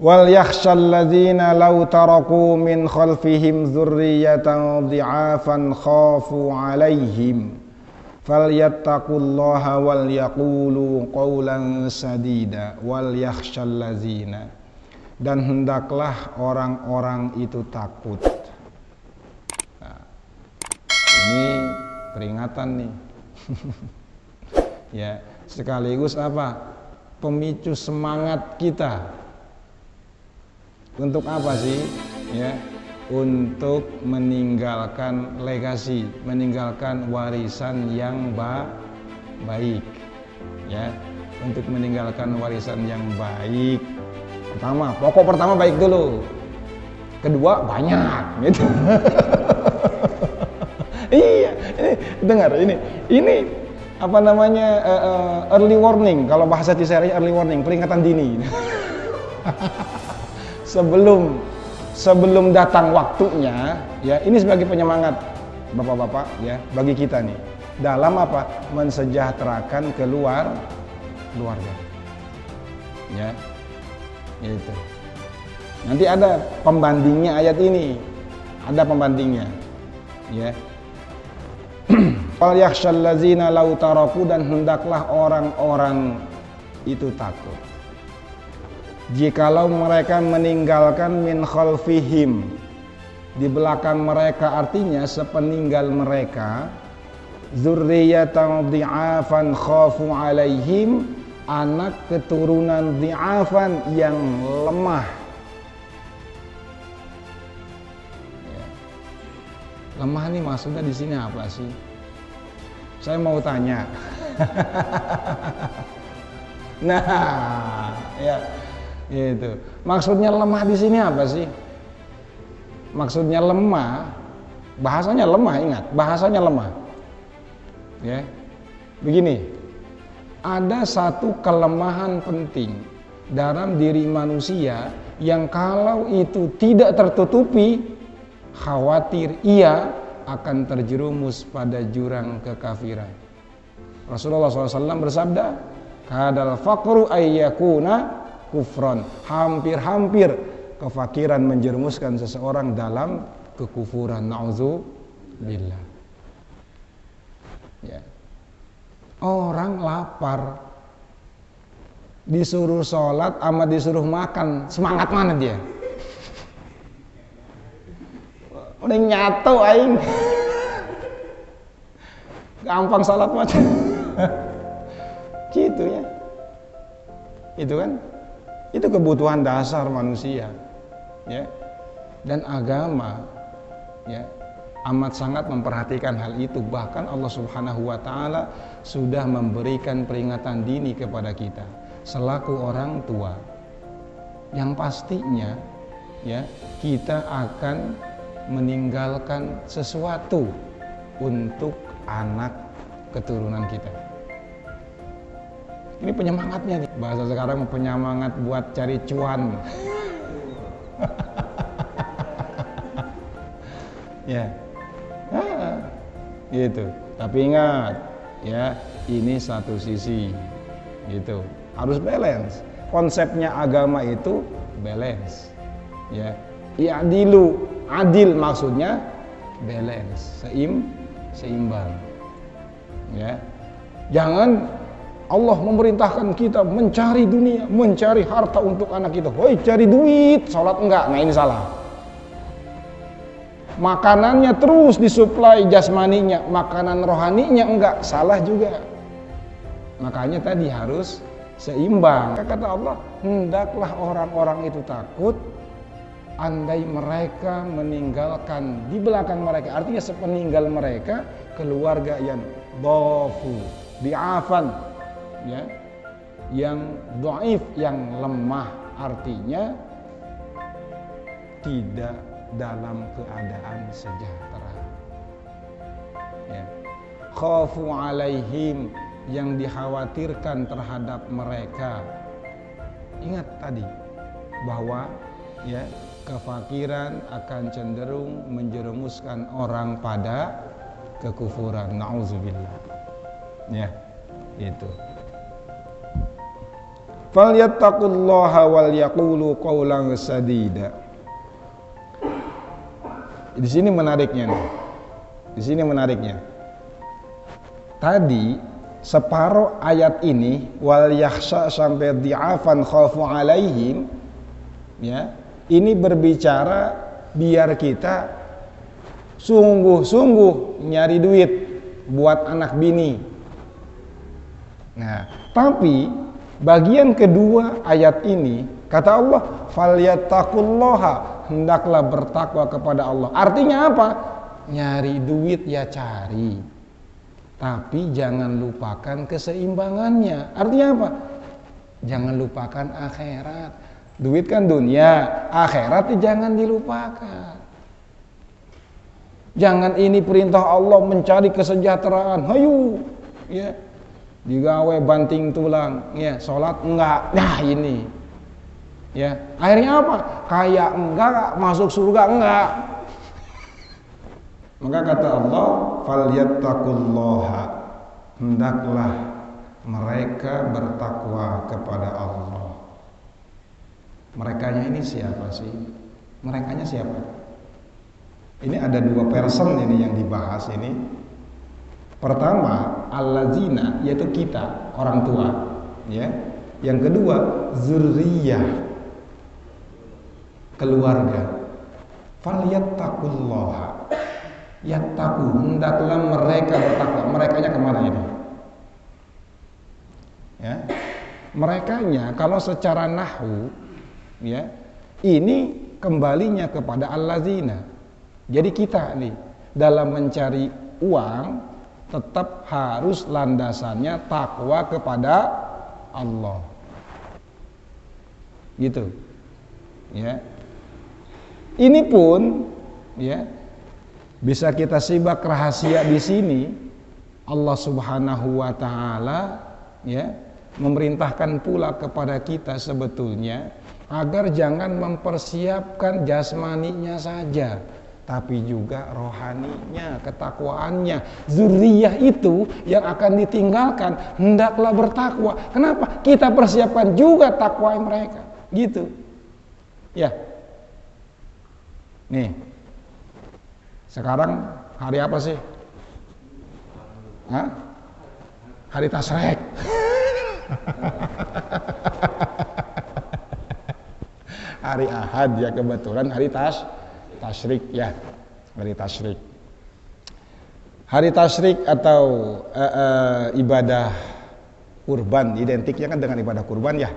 Wal yakhshal ladzina law taraku min khalfihim dzurriyyatan dhi'afan khafu 'alaihim falyattaqullaha wal yaqulu qawlan sadida. Wal yakhshal ladzina, dan hendaklah orang-orang itu takut. Nah, ini peringatan nih. Ya, sekaligus apa? Pemicu semangat kita. Untuk apa sih? Ya, untuk meninggalkan legasi, meninggalkan warisan yang baik. Ya, untuk meninggalkan warisan yang baik. Pertama, pokok pertama baik dulu. Kedua, banyak gitu. Iya, ini dengar ini apa namanya early warning, kalau bahasa Tisari early warning, peringatan dini. sebelum datang waktunya, ya, ini sebagai penyemangat bapak-bapak ya bagi kita nih dalam apa? Mensejahterakan keluarga. Ya. Itu. Nanti ada pembandingnya ayat ini. Ada pembandingnya. Ya. Wal yakhshal ladzina law taraku, dan hendaklah orang-orang itu takut jikalau mereka meninggalkan min khalfihim, di belakang mereka, artinya sepeninggal mereka, dzurriyyatan dhi'afan khafu 'alaihim, anak keturunan dhi'afan yang lemah. Ya. Lemah nih maksudnya di sini apa sih? Saya mau tanya. Nah, ya. Itu. Maksudnya lemah di sini apa sih? Maksudnya lemah, bahasanya lemah, ingat, bahasanya lemah. Ya. Begini, ada satu kelemahan penting dalam diri manusia yang kalau itu tidak tertutupi, khawatir ia akan terjerumus pada jurang kekafiran. Rasulullah SAW bersabda, kadal faqru ayyakuna kufron, hampir-hampir kefakiran menjerumuskan seseorang dalam kekufuran. Na'udzubillah. Ya. Orang lapar disuruh sholat sama disuruh makan, semangat mana dia? Udah nyatu aing. Gampang sholat macam. Gitu ya. Itu kan? Itu kebutuhan dasar manusia, ya. Dan agama, ya, amat sangat memperhatikan hal itu. Bahkan Allah Subhanahu wa Ta'ala sudah memberikan peringatan dini kepada kita selaku orang tua, yang pastinya, ya, kita akan meninggalkan sesuatu untuk anak keturunan kita. Ini penyemangatnya nih. Bahasa sekarang penyemangat buat cari cuan. Ya. Gitu. Tapi ingat, ya, ini satu sisi. Gitu. Harus balance. Konsepnya agama itu balance. Ya. I'dilu, adil maksudnya balance, seimbang. Ya. Jangan Allah memerintahkan kita mencari dunia, mencari harta untuk anak kita. Woi, cari duit, sholat enggak? Nah, ini salah. Makanannya terus disuplai jasmaninya, makanan rohaninya enggak, salah juga. Makanya tadi harus seimbang. Kata Allah, hendaklah orang-orang itu takut andai mereka meninggalkan di belakang mereka, artinya sepeninggal mereka, keluarga yang dhafu, di'afan, ya, yang dhaif, yang lemah, artinya tidak dalam keadaan sejahtera. Ya. Khafu 'alaihim, yang dikhawatirkan terhadap mereka. Ingat tadi bahwa, ya, kefakiran akan cenderung menjerumuskan orang pada kekufuran. Na'udzubillah. Ya, itu. falyattaqullaha wal yaqulu qawlan sadida. Di sini menariknya nih. Di sini menariknya. Tadi separuh ayat ini wal yakhsha sampai di'afan khafu alaihim, ya. Ini berbicara biar kita sungguh-sungguh nyari duit buat anak bini. Nah, tapi bagian kedua ayat ini kata Allah falyattaqullaha, hendaklah bertakwa kepada Allah. Artinya apa? Nyari duit ya cari, tapi jangan lupakan keseimbangannya. Artinya apa? Jangan lupakan akhirat. Duit kan dunia, akhirat jangan dilupakan. Jangan ini perintah Allah mencari kesejahteraan. Hayu, ya. Digawe banting tulang, ya, sholat enggak. Nah, ini. Ya, akhirnya apa? Kayak enggak masuk surga enggak. Maka kata Allah, falyattaqullaha, hendaklah mereka bertakwa kepada Allah. Merekanya ini siapa sih? Merekanya siapa? Ini ada dua person ini yang dibahas ini. Pertama, allazina, yaitu kita, orang tua, ya. Yang kedua, zurriyah, keluarga. Falyattaqullaha, yattaqu, hendaklah mereka bertakwa. Merekanya kemana ini? Ya, merekanya kalau secara nahwu, ya, ini kembalinya kepada allazina. Jadi kita nih dalam mencari uang tetap harus landasannya takwa kepada Allah. Gitu. Ya. Ini pun, ya, bisa kita simak rahasia di sini. Allah Subhanahu wa taala, ya, memerintahkan pula kepada kita sebetulnya agar jangan mempersiapkan jasmaninya saja, tapi juga rohaninya, ketakwaannya. Zuriyah itu yang akan ditinggalkan hendaklah bertakwa. Kenapa? Kita persiapkan juga takwa mereka. Gitu. Ya. Nih. Sekarang hari apa sih? Hah? Hari Tasyrik. Hari Ahad ya, kebetulan hari Tasyrik ya, hari Tasyrik. Hari Tasyrik atau ibadah kurban, identiknya kan dengan ibadah kurban ya.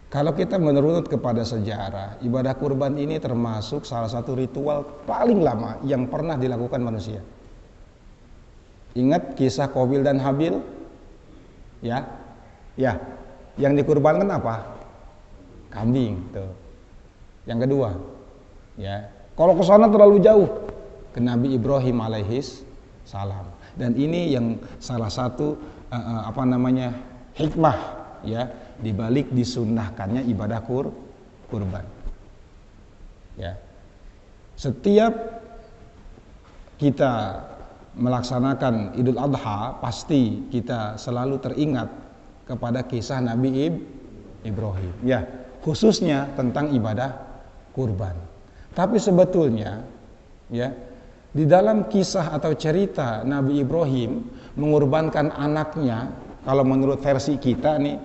Kalau kita menurut kepada sejarah, ibadah kurban ini termasuk salah satu ritual paling lama yang pernah dilakukan manusia. Ingat kisah Qabil dan Habil? Ya, ya. Yang dikurbankan apa? Kambing. Tuh. Yang kedua, ya. Kalau ke sana terlalu jauh, ke Nabi Ibrahim alaihis salam. Dan ini yang salah satu hikmah, ya, dibalik disunnahkannya ibadah kurban. Ya. Setiap kita melaksanakan Idul Adha, pasti kita selalu teringat kepada kisah Nabi Ibrahim. Ya, khususnya tentang ibadah kurban. Tapi sebetulnya, ya, di dalam kisah atau cerita Nabi Ibrahim mengorbankan anaknya, kalau menurut versi kita nih,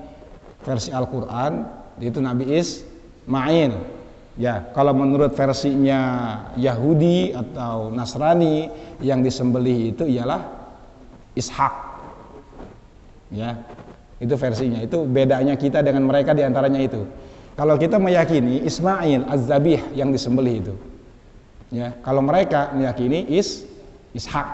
versi Al-Quran, itu Nabi Ismail. Ya, kalau menurut versinya Yahudi atau Nasrani, yang disembelih itu ialah Ishak. Ya, itu versinya. Itu bedanya kita dengan mereka diantaranya itu. Kalau kita meyakini Ismail Az-Zabih yang disembelih itu. Ya, kalau mereka meyakini Ishak.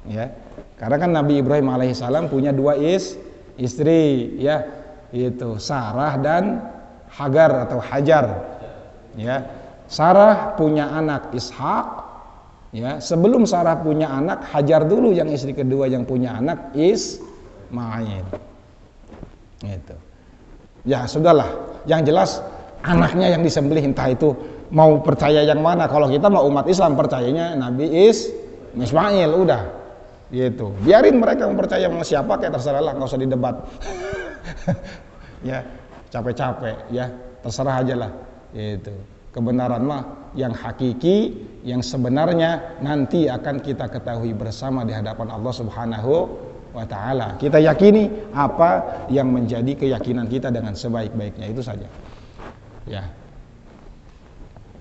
Ya, karena kan Nabi Ibrahim alaihissalam punya dua istri, ya, itu Sarah dan Hagar atau Hajar. Ya, Sarah punya anak Ishak. Ya, sebelum Sarah punya anak, Hajar dulu yang istri kedua yang punya anak Ismail. Gitu. Ya sudahlah, yang jelas anaknya yang disembelih, entah itu mau percaya yang mana. Kalau kita mau umat Islam percayanya Nabi Ismail, udah. Gitu. Biarin mereka mempercaya mau siapa kayak terserah lah, nggak usah didebat. ya capek-capek ya, terserah aja lah itu. Kebenaran mah yang hakiki, yang sebenarnya nanti akan kita ketahui bersama di hadapan Allah Subhanahu wa taala. Kita yakini apa yang menjadi keyakinan kita dengan sebaik-baiknya, itu saja. Ya.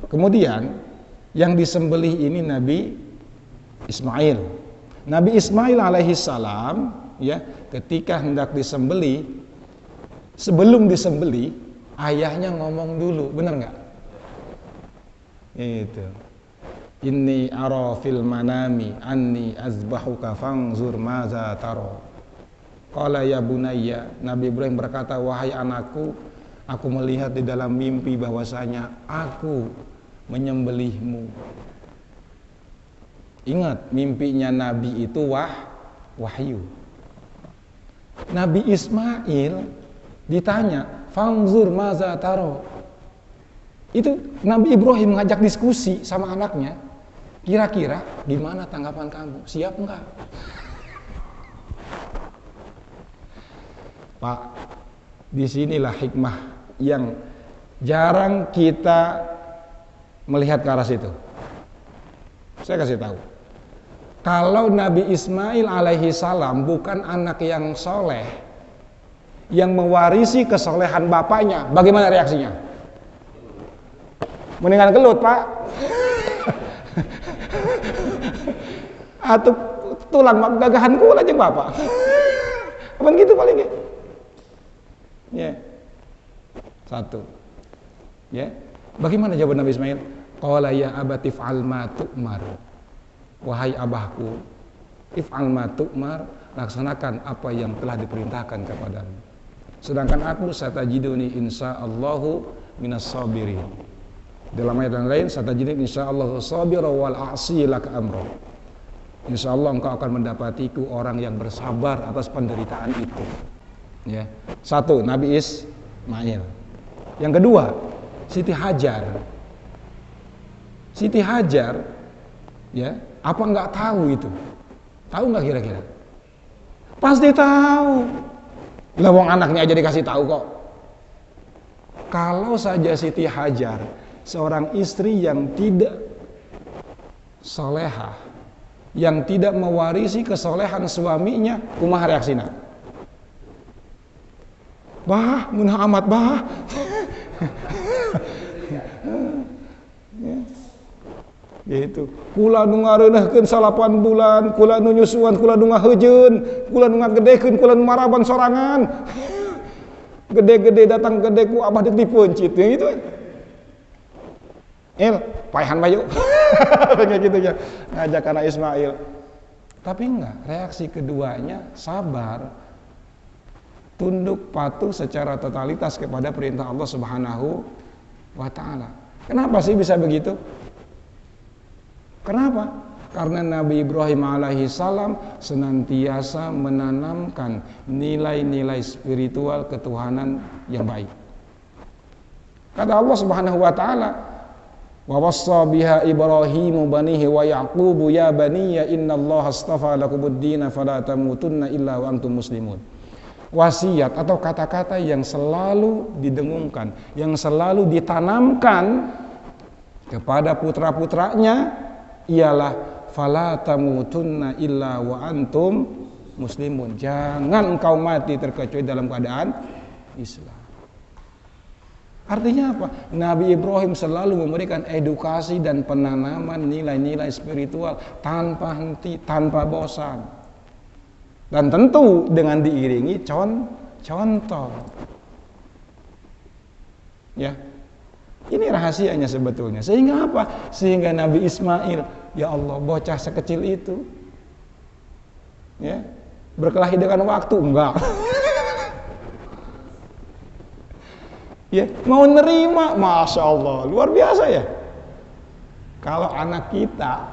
Kemudian yang disembelih ini Nabi Ismail. Nabi Ismail alaihi salam ya, ketika hendak disembelih, sebelum disembelih ayahnya ngomong dulu, benar nggak? Itu. Inni ara fil manami anni azbahuka fanzur maza taro. Qala ya bunayya, Nabi Ibrahim berkata, wahai anakku, aku melihat di dalam mimpi bahwasanya aku menyembelihmu. Ingat, mimpinya Nabi itu wahyu. Nabi Ismail ditanya, fanzur maza taro. Itu Nabi Ibrahim mengajak diskusi sama anaknya. Kira-kira gimana tanggapan kamu? Siap enggak? Pak, disinilah hikmah yang jarang kita melihat ke arah situ. Saya kasih tahu. Kalau Nabi Ismail alaihi salam bukan anak yang soleh, yang mewarisi kesolehan bapaknya, bagaimana reaksinya? Mendingan gelut, Pak. Atau tulang gagahan kula jeung bapak. Apa gitu paling ya? Ya. Satu. Ya. Bagaimana jawaban Nabi Ismail? Qala ya abati fa'al ma tu'mar. Wahai abahku, if'al ma tu'mar, laksanakan apa yang telah diperintahkan kepadamu. Sedangkan aku satajiduni insyaallahu minas sabirin. Dalam ayat yang lain, satajiduni insyaallahu sabira wal a'si laka amra. Insyaallah engkau akan mendapatiku orang yang bersabar atas penderitaan itu. Ya. Satu, Nabi Ismail. Yang kedua, Siti Hajar. Siti Hajar, ya, apa enggak tahu itu? Tahu enggak kira-kira? Pasti tahu. Lah wong anaknya aja dikasih tahu kok. Kalau saja Siti Hajar seorang istri yang tidak solehah, yang tidak mewarisi kesolehan suaminya, kumaha reaksina? Bah, munah amat bah. Gitu. Kula nu ngareunahkeun 8 bulan, kula nu nyusuan, kula nu ngaheujeun, kula nu ngagedekeun, kula nu maraban sorangan. Gede-gede datang gede ku abah deuk dipencit gitu. Paehan bayu. Kayak gitu ya. Ngajak anak Ismail. Tapi enggak, reaksi keduanya sabar. Tunduk patuh secara totalitas kepada perintah Allah Subhanahu wa taala. Kenapa sih bisa begitu? Kenapa? Karena Nabi Ibrahim alaihi salam senantiasa menanamkan nilai-nilai spiritual ketuhanan yang baik. Kata Allah Subhanahu wa taala, wa wassa biha Ibrahimu banihi wa Yaqubu ya baniya innallaha astafa lakumuddin fala tamutunna illa wa antum muslimun. Wasiat atau kata-kata yang selalu didengungkan, yang selalu ditanamkan kepada putra-putranya ialah fala tamutunna illa wa antum muslimun. Jangan engkau mati terkecuali dalam keadaan Islam. Artinya apa? Nabi Ibrahim selalu memberikan edukasi dan penanaman nilai-nilai spiritual tanpa henti, tanpa bosan. Dan tentu dengan diiringi contoh. Ya. Ini rahasianya sebetulnya. Sehingga apa? Sehingga Nabi Ismail, ya Allah, bocah sekecil itu, ya, berkelahi dengan waktu enggak? Ya, mau nerima, masya Allah, luar biasa ya. Kalau anak kita,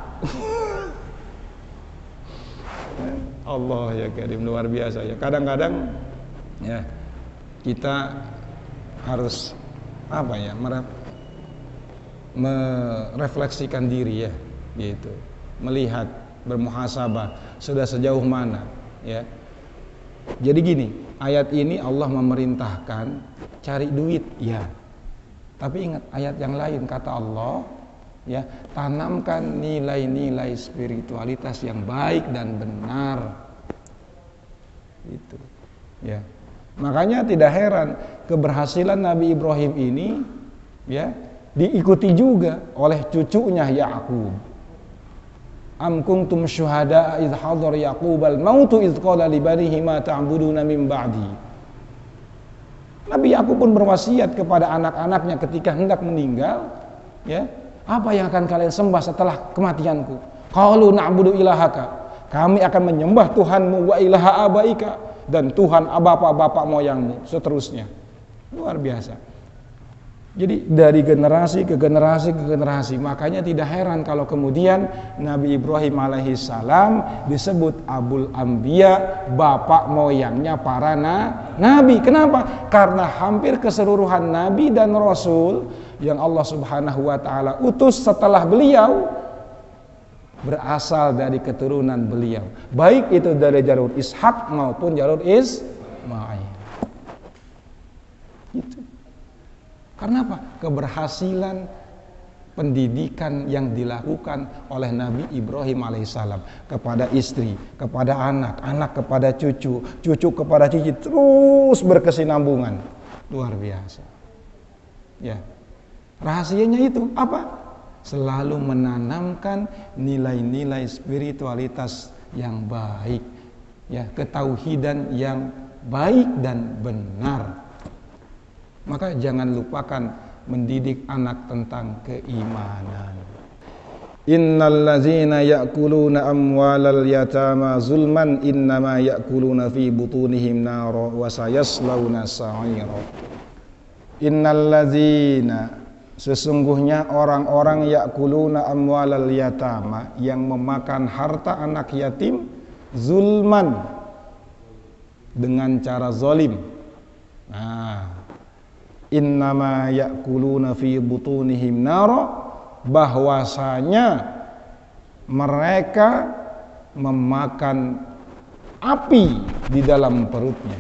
Allah ya Karim, luar biasa ya. Kadang-kadang, ya, kita harus apa ya, merefleksikan diri ya, gitu, melihat, bermuhasabah sudah sejauh mana ya Jadi gini, ayat ini Allah memerintahkan cari duit, ya. Tapi ingat ayat yang lain kata Allah, ya, tanamkan nilai-nilai spiritualitas yang baik dan benar. Itu, ya. Makanya tidak heran keberhasilan Nabi Ibrahim ini, ya, diikuti juga oleh cucunya Yakub. Am kuntum syuhada idh hadar Yaqubal mautu idh qala li banihi ma ta'buduna min ba'di. Nabi Yakub pun berwasiat kepada anak-anaknya ketika hendak meninggal, ya, apa yang akan kalian sembah setelah kematianku? Qalu na'budu ilahaka. Kami akan menyembah Tuhanmu wa ilaha abaika, dan Tuhan bapak-bapak moyangmu, seterusnya. Luar biasa. Jadi dari generasi ke generasi ke generasi. Makanya tidak heran kalau kemudian Nabi Ibrahim alaihissalam disebut Abul Anbiya, bapak moyangnya para nabi. Kenapa? Karena hampir keseluruhan nabi dan rasul yang Allah Subhanahu wa taala utus setelah beliau berasal dari keturunan beliau. Baik itu dari jalur Ishak maupun jalur Ismail. Gitu. Karena apa? Keberhasilan pendidikan yang dilakukan oleh Nabi Ibrahim alaihissalam kepada istri, kepada anak, anak kepada cucu, cucu kepada cici, terus berkesinambungan. Luar biasa. Ya. Rahasianya itu apa? Selalu menanamkan nilai-nilai spiritualitas yang baik, ya, ketauhidan yang baik dan benar. Maka jangan lupakan mendidik anak tentang keimanan. Innal ladzina ya'kuluna amwalal yatama zulman innama ya'kuluna fi butunihim nara wa sayaslawna sa'ira. Innal ladzina, sesungguhnya orang-orang ya'kuluna amwalal yatama, yang memakan harta anak yatim zulman, dengan cara zalim. Nah, innama ya'kuluna fi butunihim nara, bahwasanya mereka memakan api di dalam perutnya.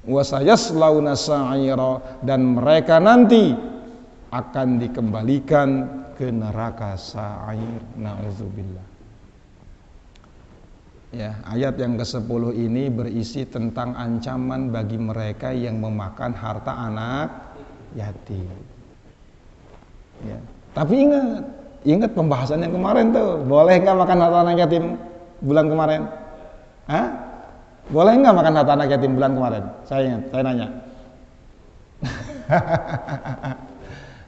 Wa sayaslawna sa'ira, dan mereka nanti akan dikembalikan ke neraka sa'ir. Na'udzubillah. Ya, ayat yang ke-10 ini berisi tentang ancaman bagi mereka yang memakan harta anak yatim. Ya. Tapi ingat pembahasan yang kemarin tuh, boleh nggak makan harta anak yatim bulan kemarin? Hah? Boleh nggak makan harta anak yatim bulan kemarin? Saya ingat, saya nanya.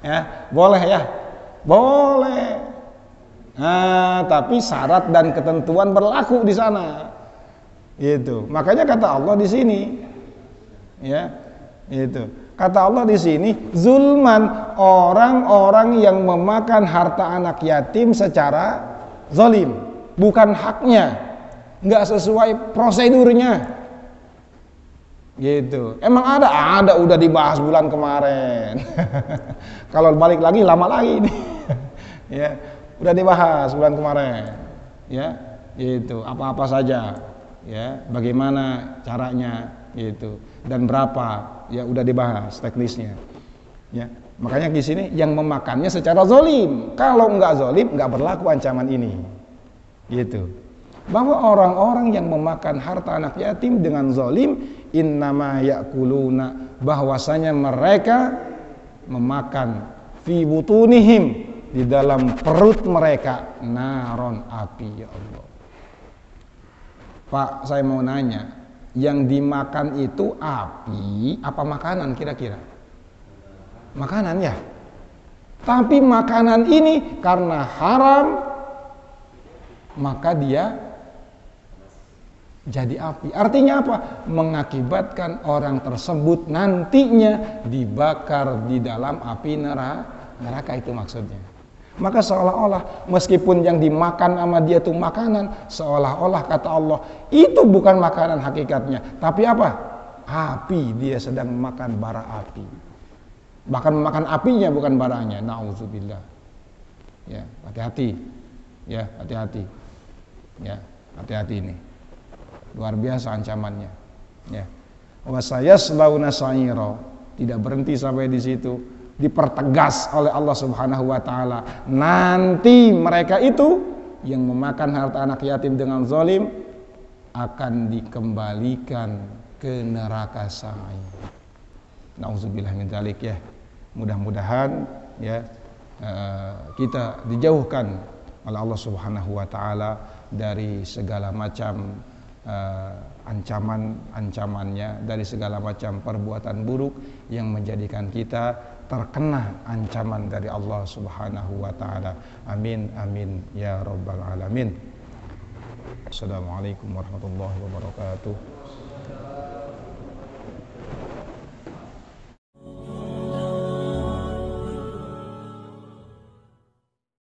Ya, boleh ya? Boleh. Nah, tapi syarat dan ketentuan berlaku di sana. Gitu. Makanya kata Allah di sini, ya, itu. Kata Allah di sini, zulman, orang-orang yang memakan harta anak yatim secara zalim, bukan haknya, nggak sesuai prosedurnya. Gitu. Emang ada udah dibahas bulan kemarin. Kalau balik lagi lama lagi nih. Ya. Udah dibahas bulan kemarin, ya, itu apa-apa saja, ya, bagaimana caranya, gitu, dan berapa, ya, udah dibahas teknisnya, ya. Makanya di sini yang memakannya secara zalim. Kalau nggak zalim, nggak berlaku ancaman ini, gitu. Bahwa orang-orang yang memakan harta anak yatim dengan zalim, innama ya'kuluna, bahwasanya mereka memakan fi butunihim, di dalam perut mereka, naron, api. Ya Allah. Pak, saya mau nanya, yang dimakan itu api apa makanan kira-kira? Makanan ya. Tapi makanan ini karena haram, maka dia jadi api. Artinya apa? Mengakibatkan orang tersebut nantinya dibakar di dalam api neraka, itu maksudnya. Maka seolah-olah meskipun yang dimakan sama dia itu makanan, seolah-olah kata Allah itu bukan makanan hakikatnya, tapi apa? Api, dia sedang makan bara api. Bahkan memakan apinya bukan baranya. Nauzubillah. Ya, hati-hati. Ya, hati-hati. Ya, hati-hati ini. Luar biasa ancamannya. Ya. Wa sayaslawna sa'ira. Tidak berhenti sampai di situ. Dipertegas oleh Allah Subhanahu wa taala. Nanti mereka itu yang memakan harta anak yatim dengan zalim akan dikembalikan ke neraka sa'ir. Nauzubillah min dzalik ya. Mudah-mudahan ya kita dijauhkan oleh Allah Subhanahu wa taala dari segala macam ancaman-ancamannya, dari segala macam perbuatan buruk yang menjadikan kita terkena ancaman dari Allah Subhanahu wa taala. Amin amin ya rabbal alamin. Assalamualaikum warahmatullahi wabarakatuh.